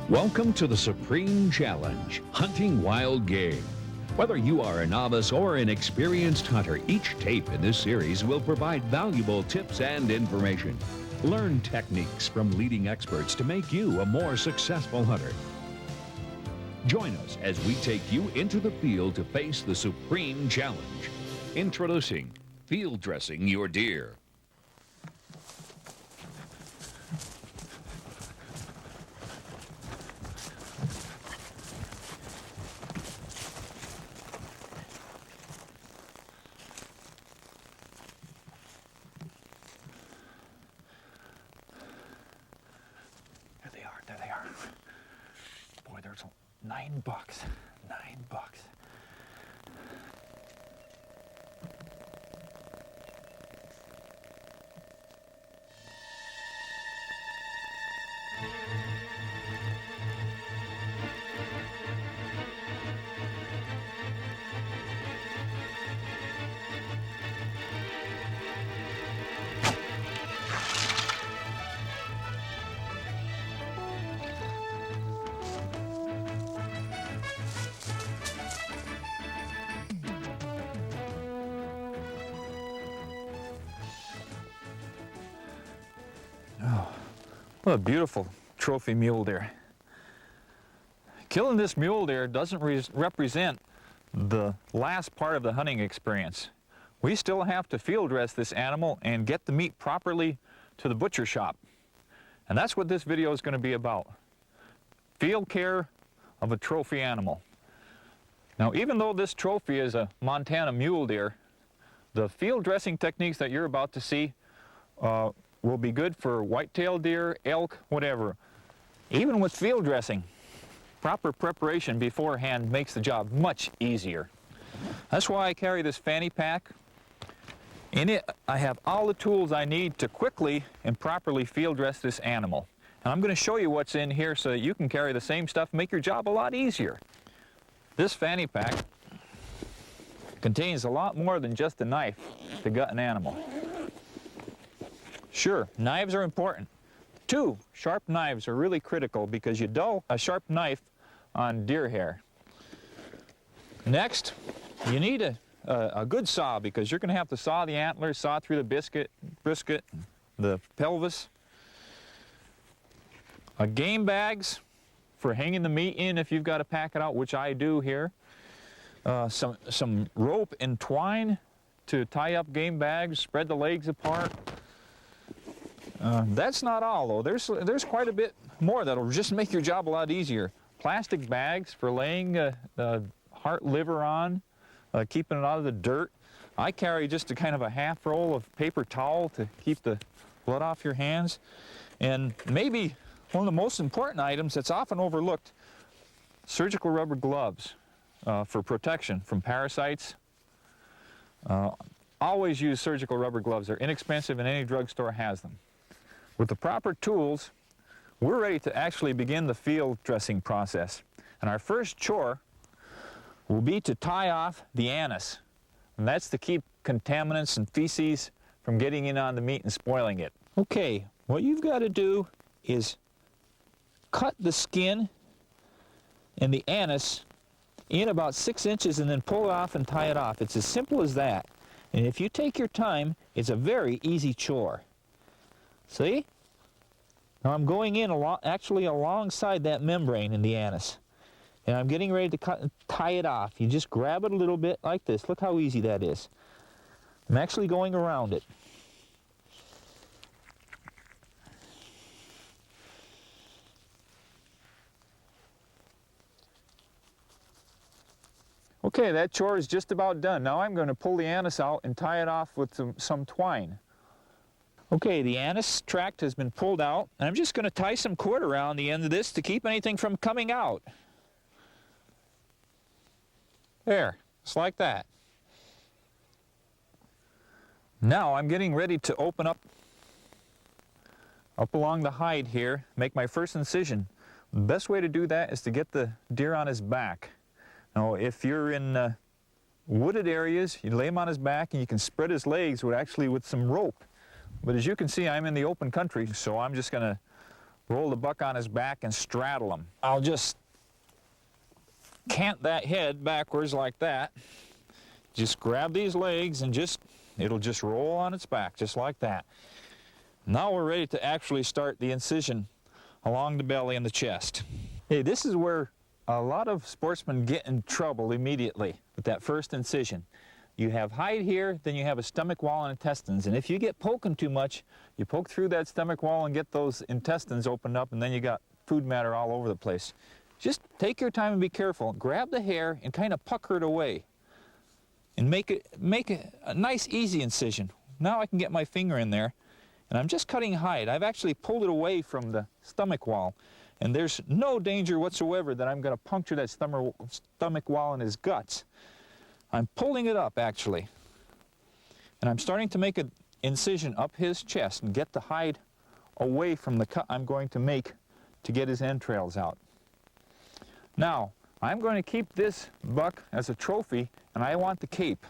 Welcome to the Supreme Challenge, Hunting Wild Game. Whether you are a novice or an experienced hunter, each tape in this series will provide valuable tips and information. Learn techniques from leading experts to make you a more successful hunter. Join us as we take you into the field to face the Supreme Challenge. Introducing Field Dressing Your Deer. There they are. Boy, there's $9. $9. Oh, what a beautiful trophy mule deer. Killing this mule deer doesn't represent the last part of the hunting experience. We still have to field dress this animal and get the meat properly to the butcher shop. And that's what this video is going to be about. Field care of a trophy animal. Now, even though this trophy is a Montana mule deer, the field dressing techniques that you're about to see will be good for white-tailed deer, elk, whatever. Even with field dressing, proper preparation beforehand makes the job much easier. That's why I carry this fanny pack. In it, I have all the tools I need to quickly and properly field dress this animal. And I'm going to show you what's in here so that you can carry the same stuff and make your job a lot easier. This fanny pack contains a lot more than just a knife to gut an animal. Sure, knives are important. 2 sharp knives are really critical because you dull a sharp knife on deer hair. Next, you need a good saw because you're going to have to saw the antlers, saw through the brisket, the pelvis. Game bags for hanging the meat in if you've got to pack it out, which I do here. Some rope and twine to tie up game bags, spread the legs apart. That's not all, though. There's quite a bit more that'll just make your job a lot easier. Plastic bags for laying heart liver on, keeping it out of the dirt. I carry just a kind of a half roll of paper towel to keep the blood off your hands. And maybe one of the most important items that's often overlooked, surgical rubber gloves for protection from parasites. Always use surgical rubber gloves. They're inexpensive and any drugstore has them. With the proper tools, we're ready to actually begin the field dressing process. And our first chore will be to tie off the anus. And that's to keep contaminants and feces from getting in on the meat and spoiling it. Okay, what you've got to do is cut the skin and the anus in about 6 inches and then pull it off and tie it off. It's as simple as that. And if you take your time, it's a very easy chore. See? Now I'm going in actually alongside that membrane in the anus. And I'm getting ready to cut and tie it off. You just grab it a little bit like this. Look how easy that is. I'm actually going around it. Okay, that chore is just about done. Now I'm going to pull the anus out and tie it off with some twine. Okay, the anus tract has been pulled out, and I'm just going to tie some cord around the end of this to keep anything from coming out. There, just like that. Now I'm getting ready to open up along the hide here, make my first incision. The best way to do that is to get the deer on his back. Now, if you're in wooded areas, you lay him on his back and you can spread his legs with some rope. But as you can see, I'm in the open country, so I'm just going to roll the buck on his back and straddle him. I'll just cant that head backwards like that. Just grab these legs and it'll just roll on its back just like that. Now we're ready to actually start the incision along the belly and the chest. Hey, this is where a lot of sportsmen get in trouble immediately with that first incision. You have hide here, then you have a stomach wall and intestines, and if you get poking too much, you poke through that stomach wall and get those intestines opened up, and then you got food matter all over the place. Just take your time and be careful. Grab the hair and kind of pucker it away and make a nice easy incision. Now I can get my finger in there, and I'm just cutting hide. I've actually pulled it away from the stomach wall, and there's no danger whatsoever that I'm going to puncture that stomach wall in his guts. I'm pulling it up actually, and I'm starting to make an incision up his chest and get the hide away from the cut I'm going to make to get his entrails out. Now I'm going to keep this buck as a trophy, and I want the cape.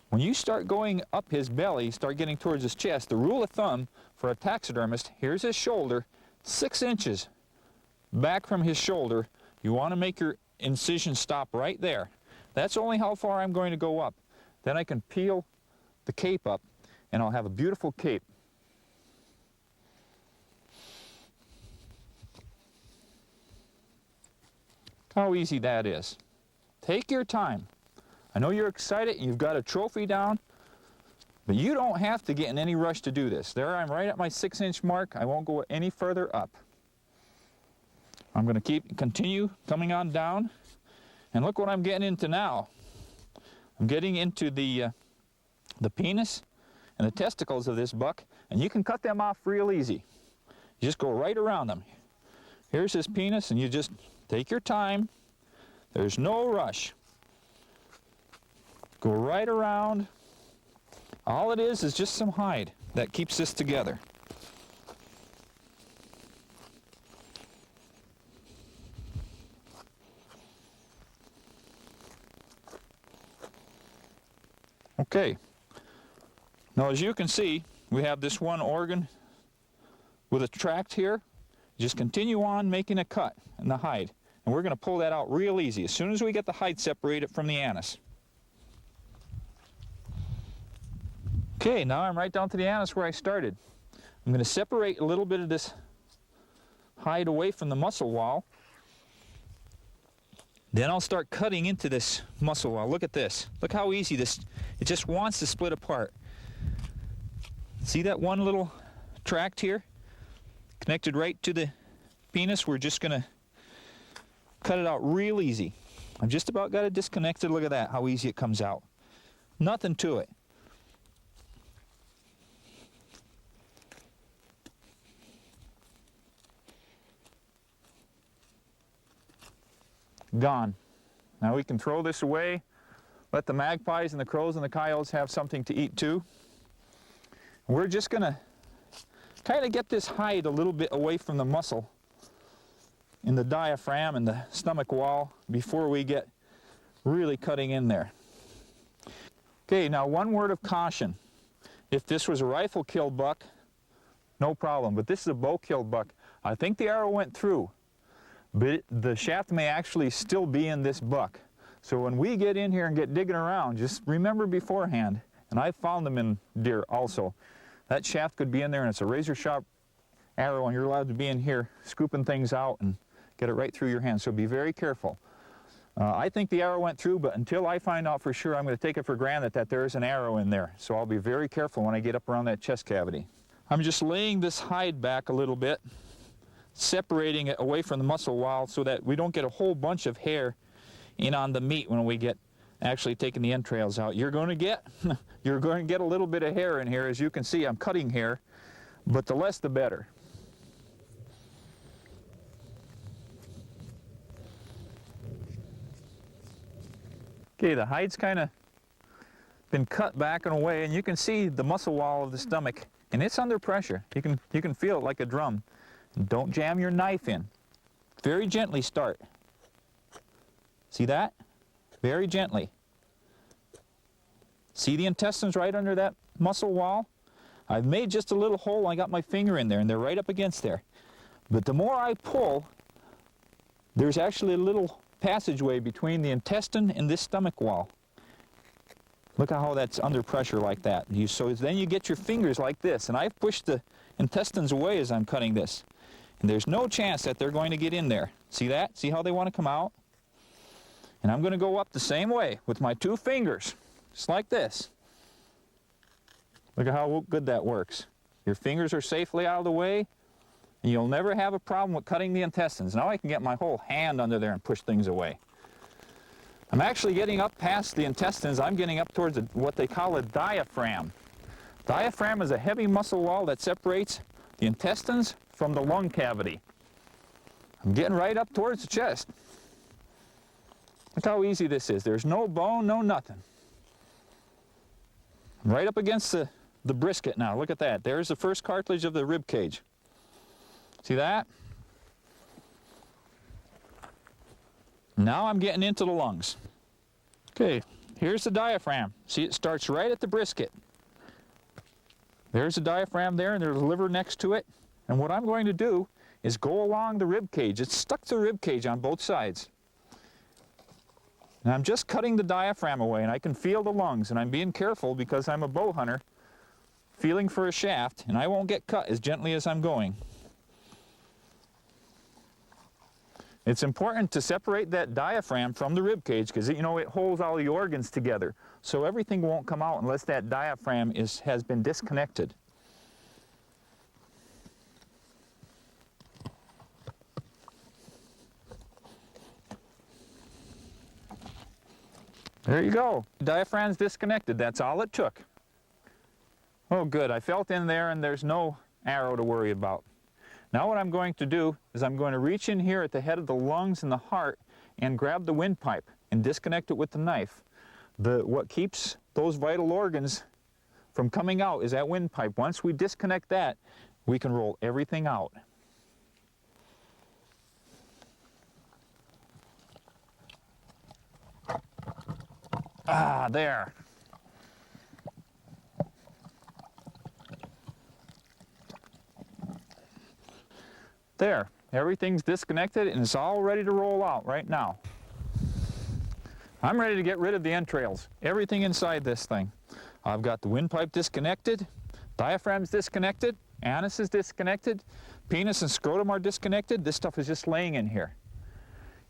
When you start going up his belly, start getting towards his chest, the rule of thumb for a taxidermist, here's his shoulder, 6 inches back from his shoulder, you want to make your incision stop right there. That's only how far I'm going to go up. Then I can peel the cape up, and I'll have a beautiful cape. How easy that is. Take your time. I know you're excited and you've got a trophy down, but you don't have to get in any rush to do this. There I'm right at my 6-inch mark. I won't go any further up. I'm going to continue coming on down, and look what I'm getting into now. I'm getting into the penis and the testicles of this buck, and you can cut them off real easy. You just go right around them. Here's his penis, and you just take your time. There's no rush. Go right around. All it is just some hide that keeps this together. Okay, now as you can see, we have this one organ with a tract here. Just continue on making a cut in the hide, and we're going to pull that out real easy as soon as we get the hide separated from the anus. Okay, now I'm right down to the anus where I started. I'm going to separate a little bit of this hide away from the muscle wall. Then I'll start cutting into this muscle wall. Look at this. Look how easy this, it just wants to split apart. See that one little tract here? Connected right to the penis. We're just going to cut it out real easy. I've just about got it disconnected. Look at that, how easy it comes out. Nothing to it. Gone. Now we can throw this away, let the magpies and the crows and the coyotes have something to eat too. We're just going to kind of get this hide a little bit away from the muscle in the diaphragm and the stomach wall before we get really cutting in there. Okay, now one word of caution. If this was a rifle-killed buck, no problem, but this is a bow-killed buck. I think the arrow went through, but the shaft may actually still be in this buck. So when we get in here and get digging around, just remember beforehand, and I've found them in deer also, that shaft could be in there and it's a razor-sharp arrow, and you're allowed to be in here scooping things out and get it right through your hand, so be very careful. I think the arrow went through, but until I find out for sure, I'm going to take it for granted that there is an arrow in there, so I'll be very careful when I get up around that chest cavity. I'm just laying this hide back a little bit, separating it away from the muscle wall so that we don't get a whole bunch of hair in on the meat when we get actually taking the entrails out. You're going to get a little bit of hair in here. As you can see, I'm cutting hair, but the less the better. Okay, the hide's kind of been cut back and away, and you can see the muscle wall of the stomach, and it's under pressure. You can feel it like a drum. Don't jam your knife in. Very gently start. See that? Very gently. See the intestines right under that muscle wall? I've made just a little hole. I got my finger in there, and they're right up against there. But the more I pull, there's actually a little passageway between the intestine and this stomach wall. Look at how that's under pressure like that. So then you get your fingers like this, and I've pushed the intestines away as I'm cutting this. And there's no chance that they're going to get in there. See that? See how they want to come out? And I'm going to go up the same way with my 2 fingers, just like this. Look at how good that works. Your fingers are safely out of the way, and you'll never have a problem with cutting the intestines. Now I can get my whole hand under there and push things away. I'm actually getting up past the intestines. I'm getting up towards what they call a diaphragm. Diaphragm is a heavy muscle wall that separates the intestines from the lung cavity. I'm getting right up towards the chest. Look how easy this is. There's no bone, no nothing. I'm right up against the brisket now. Look at that. There's the first cartilage of the rib cage. See that? Now I'm getting into the lungs. Okay, here's the diaphragm. See, it starts right at the brisket. There's the diaphragm there, and there's the liver next to it. And what I'm going to do is go along the rib cage. It's stuck to the rib cage on both sides. And I'm just cutting the diaphragm away, and I can feel the lungs, and I'm being careful because I'm a bow hunter, feeling for a shaft, and I won't get cut as gently as I'm going. It's important to separate that diaphragm from the rib cage because, you know, it holds all the organs together. So everything won't come out unless that diaphragm has been disconnected. There you go. The diaphragm's disconnected. That's all it took. Oh, good. I felt in there and there's no arrow to worry about. Now what I'm going to do is I'm going to reach in here at the head of the lungs and the heart and grab the windpipe and disconnect it with the knife. What keeps those vital organs from coming out is that windpipe. Once we disconnect that, we can roll everything out. Ah, there. There, everything's disconnected and it's all ready to roll out right now. I'm ready to get rid of the entrails, everything inside this thing. I've got the windpipe disconnected, diaphragm's disconnected, anus is disconnected, penis and scrotum are disconnected. This stuff is just laying in here.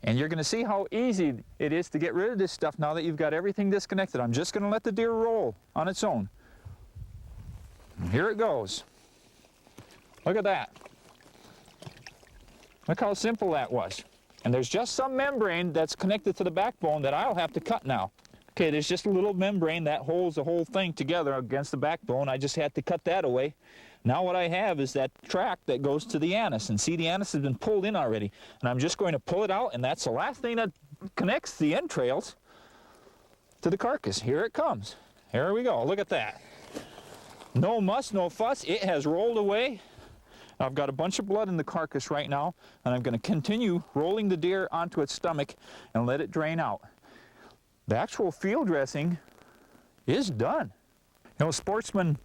And you're going to see how easy it is to get rid of this stuff now that you've got everything disconnected. I'm just going to let the deer roll on its own. And here it goes. Look at that. Look how simple that was. And there's just some membrane that's connected to the backbone that I'll have to cut now. Okay, there's just a little membrane that holds the whole thing together against the backbone. I just had to cut that away. Now what I have is that track that goes to the anus. And see, the anus has been pulled in already. And I'm just going to pull it out, and that's the last thing that connects the entrails to the carcass. Here it comes. Here we go. Look at that. No muss, no fuss. It has rolled away. I've got a bunch of blood in the carcass right now, and I'm going to continue rolling the deer onto its stomach and let it drain out. The actual field dressing is done. You know, a sportsman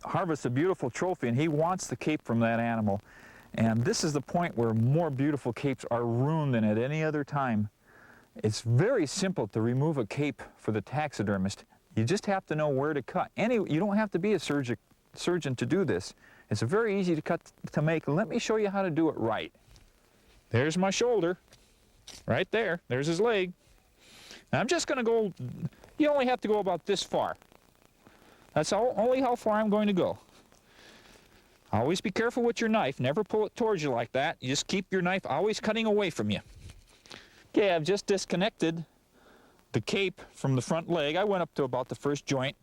harvests a beautiful trophy, and he wants the cape from that animal. And this is the point where more beautiful capes are ruined than at any other time. It's very simple to remove a cape for the taxidermist. You just have to know where to cut. You don't have to be a surgeon to do this. It's very easy to cut to make. Let me show you how to do it right. There's my shoulder, right there. There's his leg. Now I'm just going to go, you only have to go about this far. That's only how far I'm going to go. Always be careful with your knife. Never pull it towards you like that. You just keep your knife always cutting away from you. Okay, I've just disconnected the cape from the front leg. I went up to about the first joint.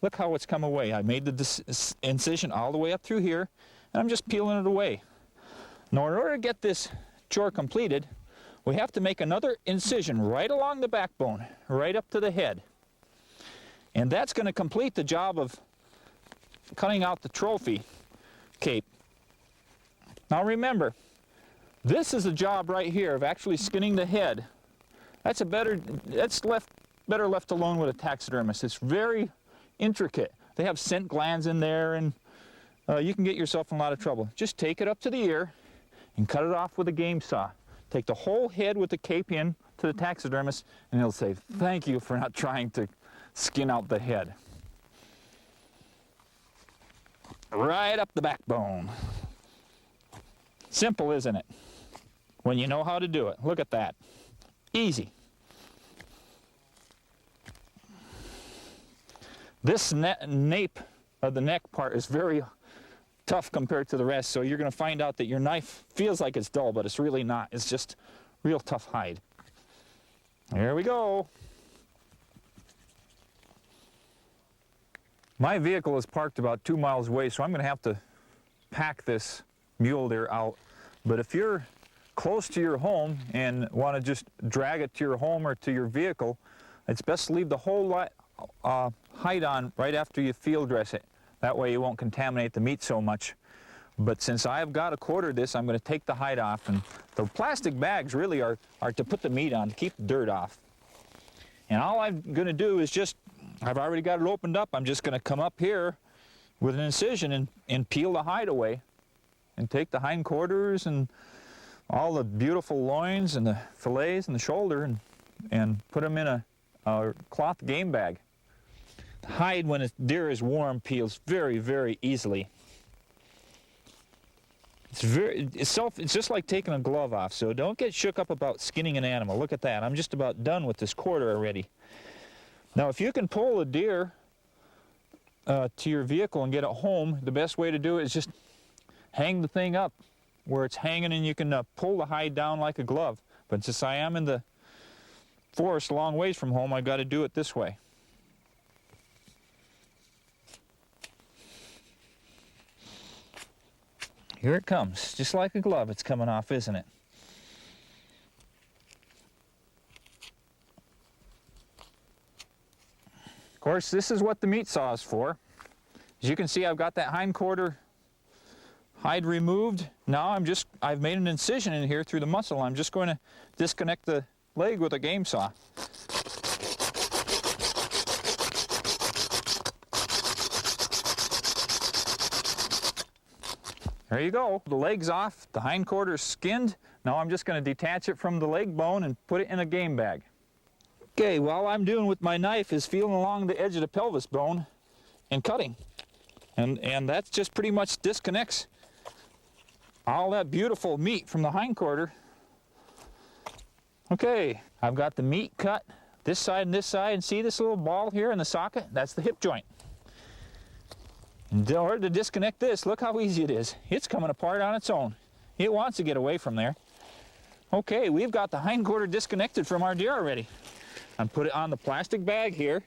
Look how it's come away. I made the incision all the way up through here, and I'm just peeling it away. Now, in order to get this chore completed, we have to make another incision right along the backbone, right up to the head. And that's going to complete the job of cutting out the trophy cape. Now remember, this is the job right here of actually skinning the head. That's better left alone with a taxidermist. It's very intricate. They have scent glands in there and you can get yourself in a lot of trouble. Just take it up to the ear and cut it off with a game saw. Take the whole head with the cape in to the taxidermist, and he'll say, thank you for not trying to skin out the head. Right up the backbone. Simple, isn't it? When you know how to do it. Look at that. Easy. This nape of the neck part is very tough compared to the rest, so you're going to find out that your knife feels like it's dull, but it's really not. It's just real tough hide. There we go. My vehicle is parked about 2 miles away, so I'm going to have to pack this mule deer out. But if you're close to your home and want to just drag it to your home or to your vehicle, it's best to leave the whole hide on right after you field dress it. That way you won't contaminate the meat so much. But since I've got to quarter this, I'm going to take the hide off. And the plastic bags really are to put the meat on, to keep the dirt off. And all I'm going to do is just, I've already got it opened up, I'm just going to come up here with an incision and peel the hide away. And take the hindquarters and all the beautiful loins and the fillets and the shoulder and put them in a cloth game bag. The hide, when a deer is warm, peels very, very easily. It's just like taking a glove off, so don't get shook up about skinning an animal. Look at that. I'm just about done with this quarter already. Now, if you can pull a deer to your vehicle and get it home, the best way to do it is just hang the thing up where it's hanging, and you can pull the hide down like a glove. But since I am in the forest a long ways from home, I've got to do it this way. Here it comes, just like a glove. It's coming off, isn't it? Of course, this is what the meat saw is for. As you can see, I've got that hindquarter hide removed. Now I've made an incision in here through the muscle. I'm just going to disconnect the leg with a game saw. There you go. The leg's off, the hindquarter's skinned. Now I'm just going to detach it from the leg bone and put it in a game bag. Okay, all I'm doing with my knife is feeling along the edge of the pelvis bone and cutting. And that just pretty much disconnects all that beautiful meat from the hindquarter. Okay, I've got the meat cut this side and this side, and see this little ball here in the socket? That's the hip joint. In order to disconnect this, look how easy it is. It's coming apart on its own. It wants to get away from there. Okay, we've got the hindquarter disconnected from our deer already. I'm put it on the plastic bag here.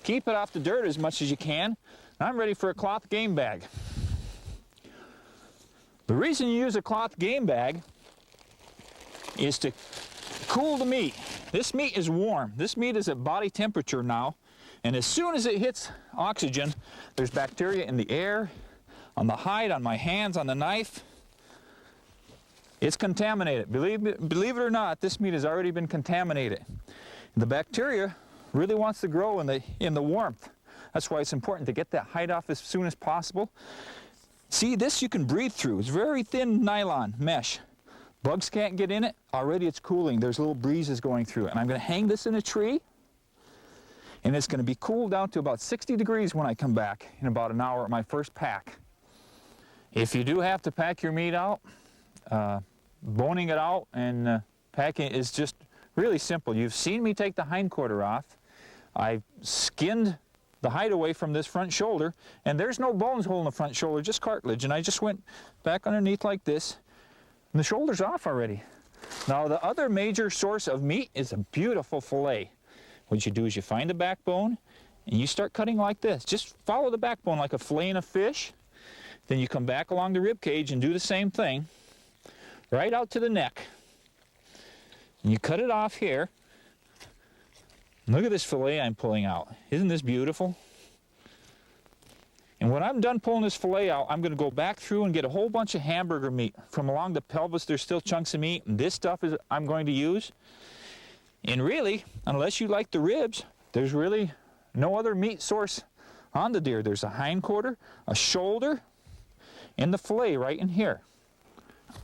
Keep it off the dirt as much as you can. I'm ready for a cloth game bag. The reason you use a cloth game bag is to cool the meat. This meat is warm. This meat is at body temperature now, and as soon as it hits oxygen, there's bacteria in the air, on the hide, on my hands, on the knife. It's contaminated. Believe it or not, this meat has already been contaminated. The bacteria really wants to grow in the warmth. That's why it's important to get that hide off as soon as possible. See, this you can breathe through. It's very thin nylon mesh. Bugs can't get in it. Already it's cooling. There's little breezes going through it. And I'm going to hang this in a tree, and it's going to be cooled down to about 60 degrees when I come back in about an hour at my first pack. If you do have to pack your meat out, boning it out and packing is just really simple. You've seen me take the hindquarter off. I skinned the hide away from this front shoulder, and there's no bones holding the front shoulder, just cartilage. And I just went back underneath like this, and the shoulder's off already. Now the other major source of meat is a beautiful fillet. What you do is you find the backbone, and you start cutting like this. Just follow the backbone like a filleting a fish. Then you come back along the rib cage and do the same thing, right out to the neck. And you cut it off here. Look at this fillet I'm pulling out. Isn't this beautiful? And when I'm done pulling this fillet out, I'm going to go back through and get a whole bunch of hamburger meat. From along the pelvis, there's still chunks of meat, and this stuff is I'm going to use. And really, unless you like the ribs, there's really no other meat source on the deer. There's a hindquarter, a shoulder, in the fillet right in here.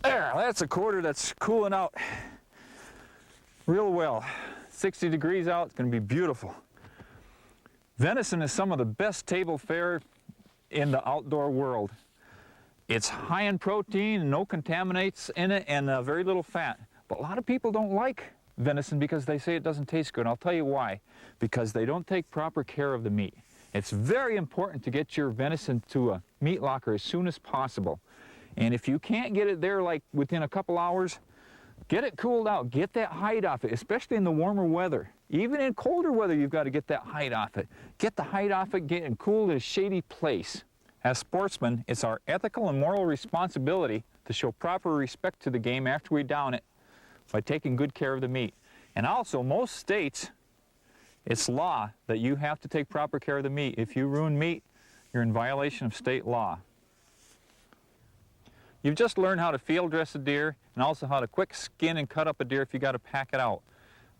There, that's a quarter that's cooling out real well. 60 degrees out, it's going to be beautiful. Venison is some of the best table fare in the outdoor world. It's high in protein, no contaminants in it, and very little fat. But a lot of people don't like venison because they say it doesn't taste good. I'll tell you why. Because they don't take proper care of the meat. It's very important to get your venison to a meat locker as soon as possible. And if you can't get it there like within a couple hours, get it cooled out. Get that hide off it, especially in the warmer weather. Even in colder weather, you've got to get that hide off it. Get the hide off it, get it cooled in a shady place. As sportsmen, it's our ethical and moral responsibility to show proper respect to the game after we down it by taking good care of the meat. And also, most states, it's law that you have to take proper care of the meat. If you ruin meat, you're in violation of state law. You've just learned how to field dress a deer and also how to quick skin and cut up a deer if you got to pack it out.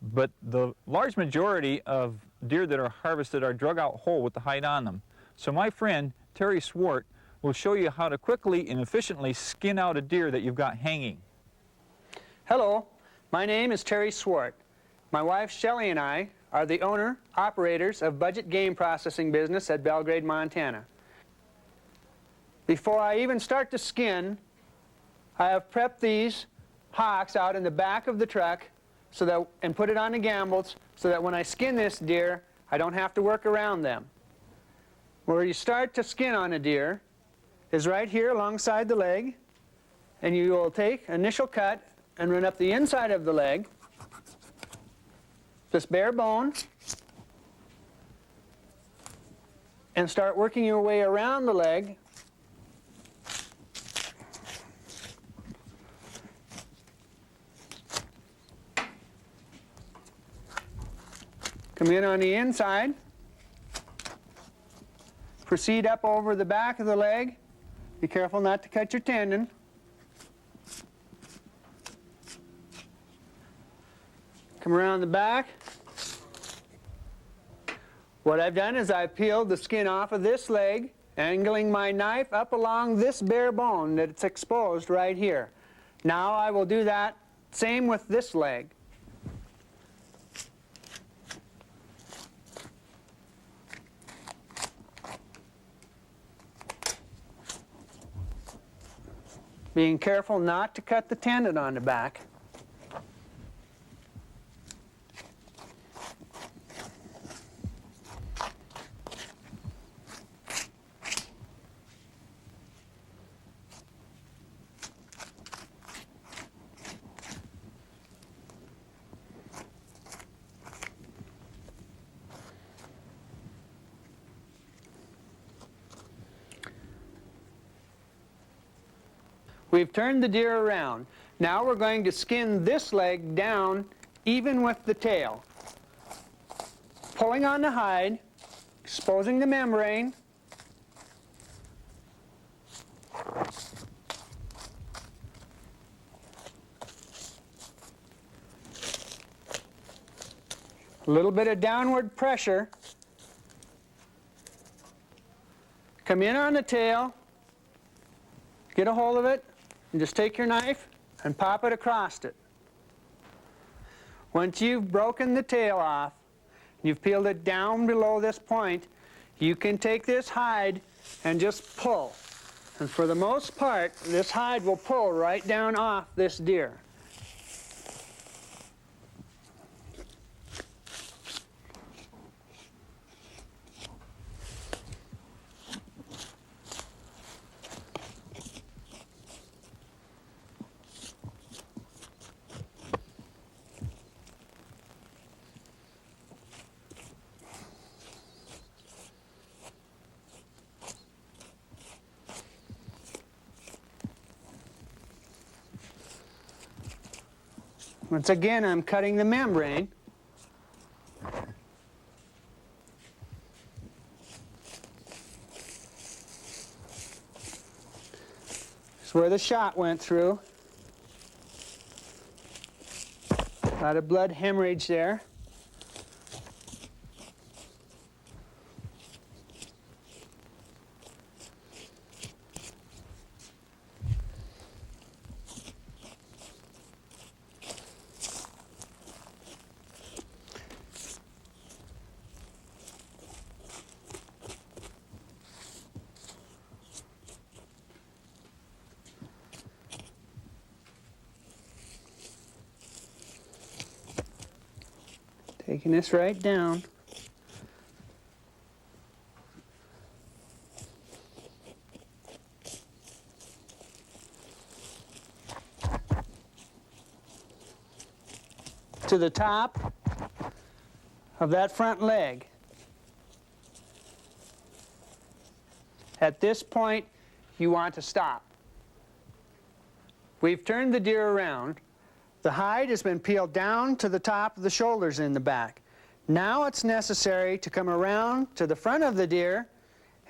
But the large majority of deer that are harvested are drug out whole with the hide on them. So my friend, Terry Swart, will show you how to quickly and efficiently skin out a deer that you've got hanging. Hello, my name is Terry Swart. My wife Shelley and I are the owner-operators of Budget Game Processing Business at Belgrade, Montana. Before I even start to skin, I have prepped these hocks out in the back of the truck and put it on the gambles so that when I skin this deer, I don't have to work around them. Where you start to skin on a deer is right here alongside the leg, and you will take initial cut and run up the inside of the leg, this bare bone, and start working your way around the leg come in on the inside, proceed up over the back of the leg, be careful not to cut your tendon, come around the back. What I've done is I've peeled the skin off of this leg, angling my knife up along this bare bone that's exposed right here. Now I will do that same with this leg. Being careful not to cut the tendon on the back. We've turned the deer around. Now we're going to skin this leg down even with the tail. Pulling on the hide, exposing the membrane, a little bit of downward pressure, come in on the tail, get a hold of it, and just take your knife and pop it across it. Once you've broken the tail off, you've peeled it down below this point, you can take this hide and just pull. And for the most part, this hide will pull right down off this deer. Once again, I'm cutting the membrane. It's where the shot went through. A lot of blood hemorrhage there. Taking this right down. To the top of that front leg. At this point, you want to stop. We've turned the deer around. The hide has been peeled down to the top of the shoulders in the back. Now it's necessary to come around to the front of the deer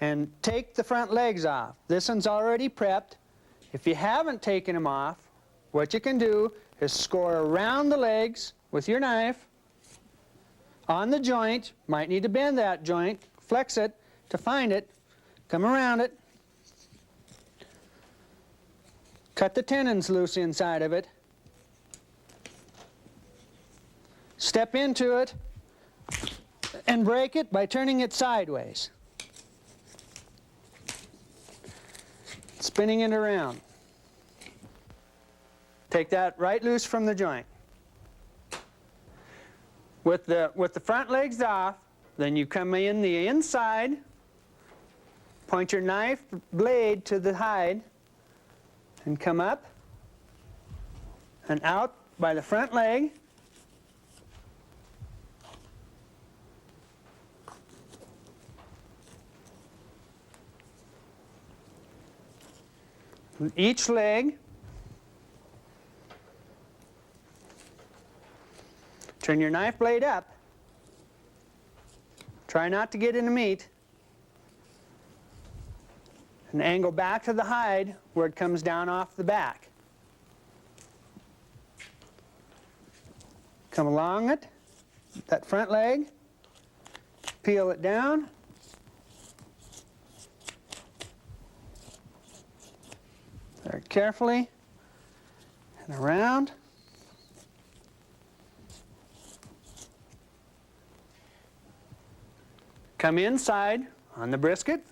and take the front legs off. This one's already prepped. If you haven't taken them off, what you can do is score around the legs with your knife on the joint. Might need to bend that joint, flex it to find it, come around it, cut the tendons loose inside of it, step into it, and break it by turning it sideways, spinning it around. Take that right loose from the joint. With the front legs off, then you come in the inside, point your knife blade to the hide, and come up and out by the front leg. Each leg, turn your knife blade up. Try not to get in the meat. And angle back to the hide where it comes down off the back. Come along it, that front leg, peel it down. Very carefully, and around. Come inside on the brisket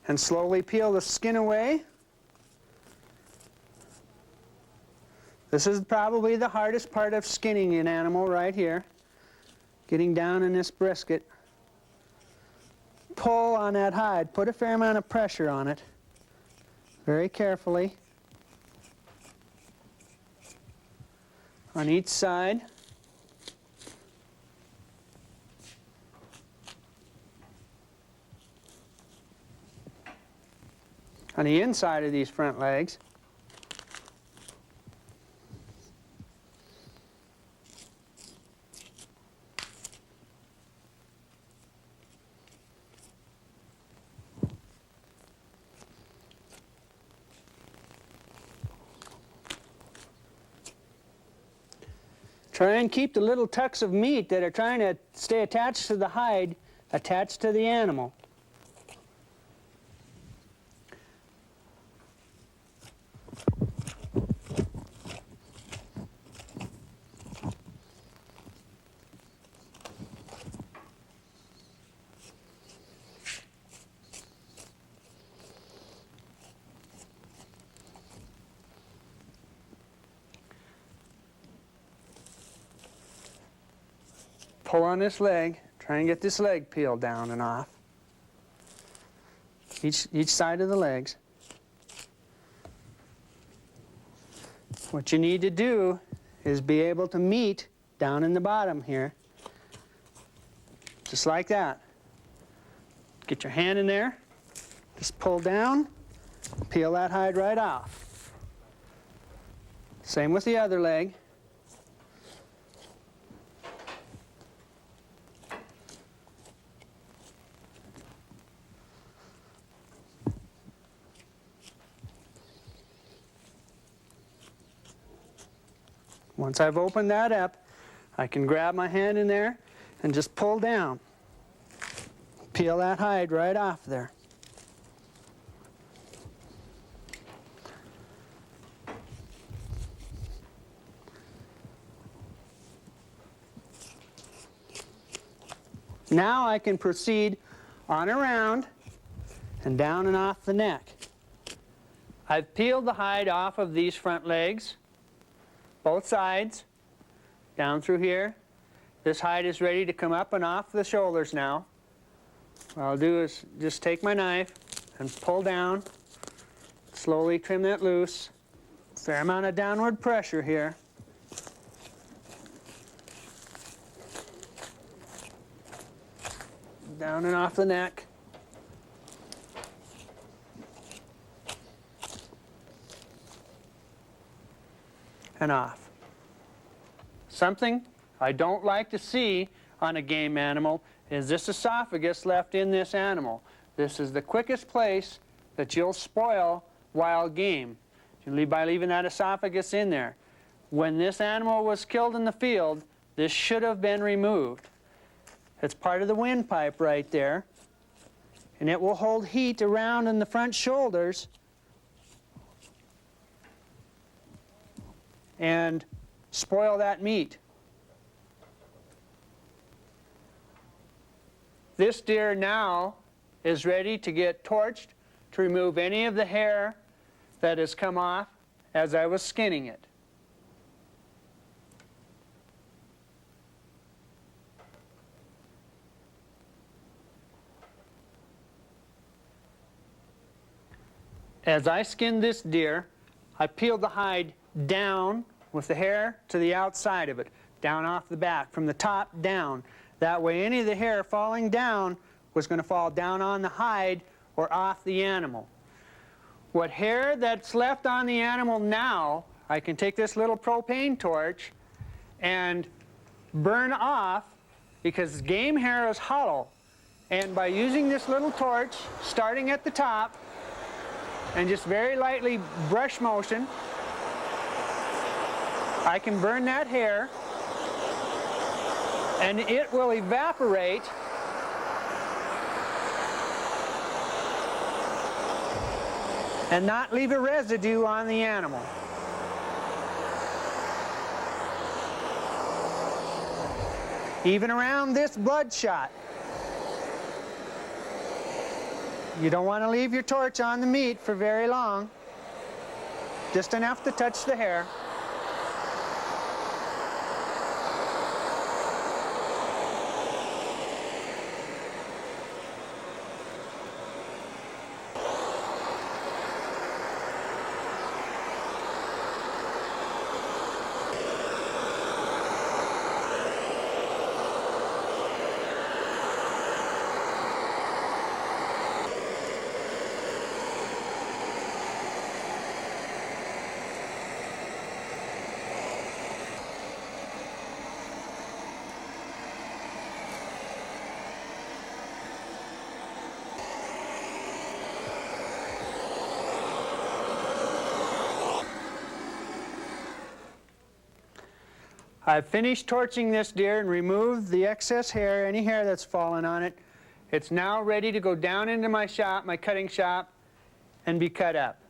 and slowly peel the skin away. This is probably the hardest part of skinning an animal right here. Getting down in this brisket. Pull on that hide. Put a fair amount of pressure on it. Very carefully. On each side. On the inside of these front legs. Try and keep the little tucks of meat that are trying to stay attached to the hide attached to the animal. Pull on this leg, try and get this leg peeled down and off. Each side of the legs. What you need to do is be able to meet down in the bottom here. Just like that. Get your hand in there, just pull down, peel that hide right off. Same with the other leg. Once I've opened that up, I can grab my hand in there and just pull down. Peel that hide right off there. Now I can proceed on around and down and off the neck. I've peeled the hide off of these front legs, both sides, down through here, This hide is ready to come up and off the shoulders now. What I'll do is just take my knife and pull down, slowly trim that loose. Fair amount of downward pressure here. Down and off the neck. And off. Something I don't like to see on a game animal is this esophagus left in this animal. This is the quickest place that you'll spoil wild game by leaving that esophagus in there. When this animal was killed in the field, this should have been removed. It's part of the windpipe right there, and it will hold heat around in the front shoulders and spoil that meat. This deer now is ready to get torched to remove any of the hair that has come off as I was skinning it. As I skinned this deer, I peeled the hide down with the hair to the outside of it, down off the back, from the top down. That way any of the hair falling down was going to fall down on the hide or off the animal. What hair that's left on the animal now, I can take this little propane torch and burn off, because game hair is hollow. And by using this little torch, starting at the top, and just very lightly brush motion, I can burn that hair, and it will evaporate and not leave a residue on the animal. Even around this bloodshot. You don't want to leave your torch on the meat for very long, just enough to touch the hair. I've finished torching this deer and removed the excess hair, any hair that's fallen on it. It's now ready to go down into my shop, my cutting shop, and be cut up.